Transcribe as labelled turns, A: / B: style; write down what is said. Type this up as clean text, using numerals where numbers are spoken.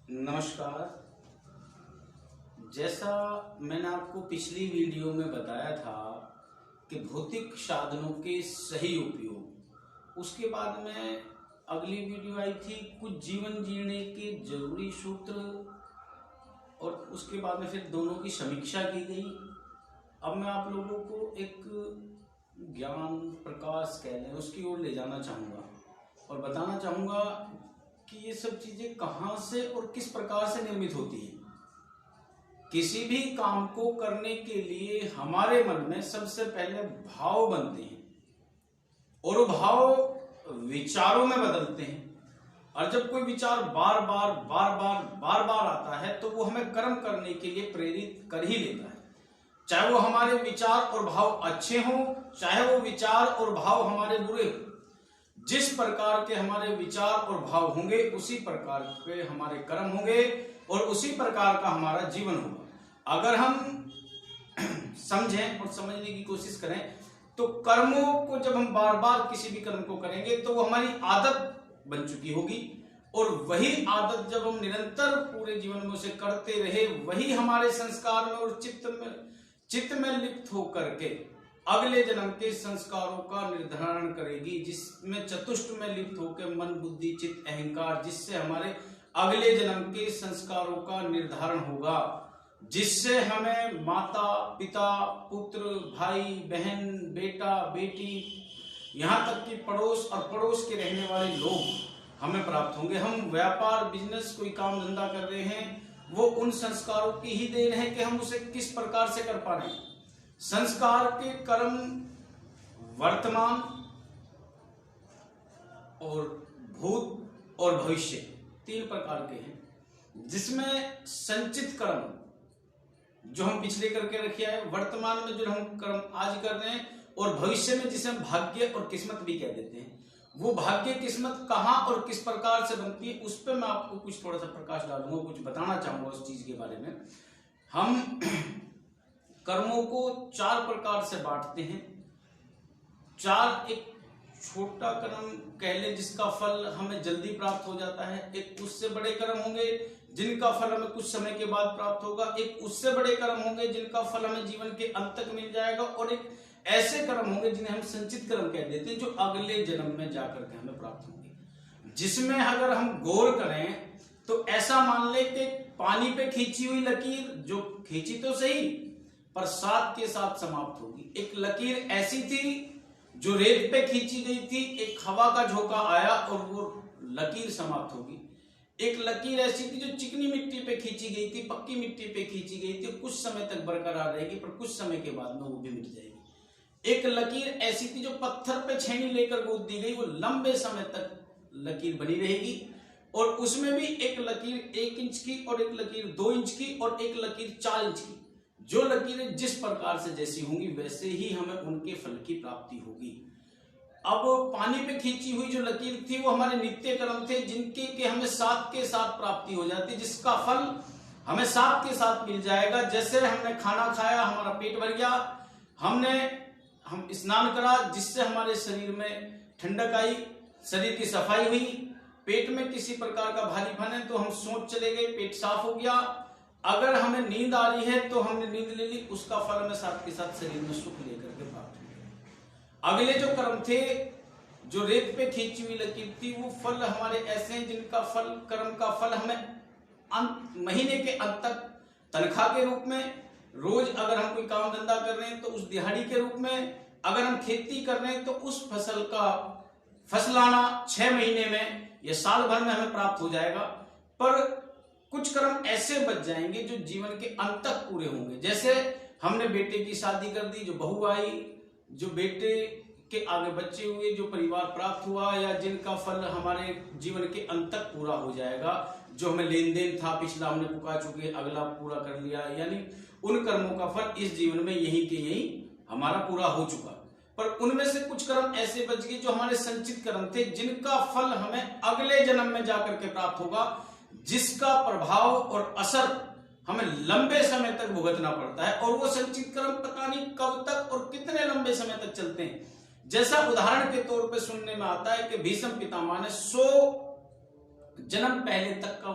A: नमस्कार। जैसा मैंने आपको पिछली वीडियो में बताया था कि भौतिक साधनों के सही उपयोग, उसके बाद में अगली वीडियो आई थी कुछ जीवन जीने के जरूरी सूत्र, और उसके बाद में फिर दोनों की समीक्षा की गई। अब मैं आप लोगों को एक ज्ञान प्रकाश कह लें उसकी ओर ले जाना चाहूँगा और बताना चाहूँगा कि ये सब चीजें कहाँ से और किस प्रकार से निर्मित होती है। किसी भी काम को करने के लिए हमारे मन में सबसे पहले भाव बनते हैं और वो भाव विचारों में बदलते हैं, और जब कोई विचार बार बार आता है तो वो हमें कर्म करने के लिए प्रेरित कर ही लेता है। चाहे वो हमारे विचार और भाव अच्छे हों, चाहे वो विचार और भाव हमारे बुरे हों, जिस प्रकार के हमारे विचार और भाव होंगे उसी प्रकार के हमारे कर्म होंगे और उसी प्रकार का हमारा जीवन होगा। अगर हम समझें और समझने की कोशिश करें तो कर्मों को जब हम बार बार किसी भी कर्म को करेंगे तो वो हमारी आदत बन चुकी होगी, और वही आदत जब हम निरंतर पूरे जीवन में उसे करते रहे वही हमारे संस्कार में और चित्त में लिप्त होकर के अगले जन्म के संस्कारों का निर्धारण करेगी, जिसमें चतुष्ट में लिप्त होकर मन बुद्धि चित्त अहंकार, जिससे हमारे अगले जन्म के संस्कारों का निर्धारण होगा, जिससे हमें माता पिता पुत्र भाई बहन बेटा बेटी यहाँ तक कि पड़ोस और पड़ोस के रहने वाले लोग हमें प्राप्त होंगे। हम व्यापार बिजनेस कोई काम धंधा कर रहे हैं, वो उन संस्कारों की ही देन है कि हम उसे किस प्रकार से कर पा रहे हैं। संस्कार के कर्म वर्तमान और भूत और भविष्य तीन प्रकार के हैं, जिसमें संचित कर्म जो हम पिछले करके रखे हैं, वर्तमान में जो हम कर्म आज कर रहे हैं, और भविष्य में जिसे हम भाग्य और किस्मत भी कह देते हैं। वो भाग्य किस्मत कहाँ और किस प्रकार से बनती है उस पर मैं आपको कुछ थोड़ा सा प्रकाश डालूंगा, कुछ बताना चाहूंगा उस चीज के बारे में। हम कर्मों को चार प्रकार से बांटते हैं। चार, एक छोटा कर्म कह ले जिसका फल हमें जल्दी प्राप्त हो जाता है, एक उससे बड़े कर्म होंगे जिनका फल हमें कुछ समय के बाद प्राप्त होगा, एक उससे बड़े कर्म होंगे जिनका फल हमें जीवन के अंत तक मिल जाएगा, और एक ऐसे कर्म होंगे जिन्हें हम संचित कर्म कह देते हैं जो अगले जन्म में जाकर के हमें प्राप्त होंगे। जिसमें अगर हम गौर करें तो ऐसा मान ले कि पानी पे खींची हुई लकीर जो खींची तो सही पर साथ के साथ समाप्त होगी। एक लकीर ऐसी थी जो रेत पे खींची गई थी, एक हवा का झोंका आया और वो लकीर समाप्त होगी। एक लकीर ऐसी थी जो चिकनी मिट्टी पे खींची गई थी, पक्की मिट्टी पे खींची गई थी, कुछ समय तक बरकरार रहेगी पर कुछ समय के बाद में वो भी मिट जाएगी। एक लकीर ऐसी थी जो पत्थर पे छेनी लेकर गोद दी गई, वो लंबे समय तक लकीर बनी रहेगी, और उसमें भी एक लकीर 1 इंच की और एक लकीर 2 इंच की और एक लकीर 4 इंच की। जो लकीरें जिस प्रकार से जैसी होंगी वैसे ही हमें उनके फल की प्राप्ति होगी। अब पानी पे खींची हुई जो लकीर थी वो हमारे नित्य कर्म थे, जिनके के हमें साथ के साथ प्राप्ति हो जाती, जिसका फल हमें साथ के साथ मिल जाएगा। जैसे हमने खाना खाया, हमारा पेट भर गया, हम स्नान करा जिससे हमारे शरीर में ठंडक आई, शरीर की सफाई हुई, पेट में किसी प्रकार का भारीपन है तो हम सोच चले गए, पेट साफ हो गया। अगर हमें नींद आ रही है तो हमने नींद ले ली, उसका फल हमें साथ के साथ शरीर में सुख लेकर के प्राप्त हो। अगले जो कर्म थे जो रेत पे खींची हुई लकीर थी, वो फल हमारे ऐसे हैं जिनका फल, कर्म का फल हमें महीने के अंत तक तनख्वाह के रूप में, रोज अगर हम कोई काम धंधा कर रहे हैं तो उस दिहाड़ी के रूप में, अगर हम खेती कर रहे हैं तो उस फसल का फसलाना 6 महीने में या साल भर में हमें प्राप्त हो जाएगा। पर कुछ कर्म ऐसे बच जाएंगे जो जीवन के अंत तक पूरे होंगे। जैसे हमने बेटे की शादी कर दी, जो बहू आई, जो बेटे के आगे बच्चे हुए, जो परिवार प्राप्त हुआ, या जिनका फल हमारे जीवन के अंत तक पूरा हो जाएगा। जो हमें लेन देन था पिछला हमने पुका चुके, अगला पूरा कर लिया, यानी उन कर्मों का फल इस जीवन में यही के यही हमारा पूरा हो चुका। पर उनमें से कुछ कर्म ऐसे बच गए जो हमारे संचित कर्म थे, जिनका फल हमें अगले जन्म में जाकर के प्राप्त होगा, जिसका प्रभाव और असर हमें लंबे समय तक भुगतना पड़ता है, और वो संचित कर्म पता नहीं कब तक और कितने लंबे समय तक चलते हैं। जैसा उदाहरण के तौर पे सुनने में आता है कि भीष्म पितामह ने 100 जन्म पहले तक का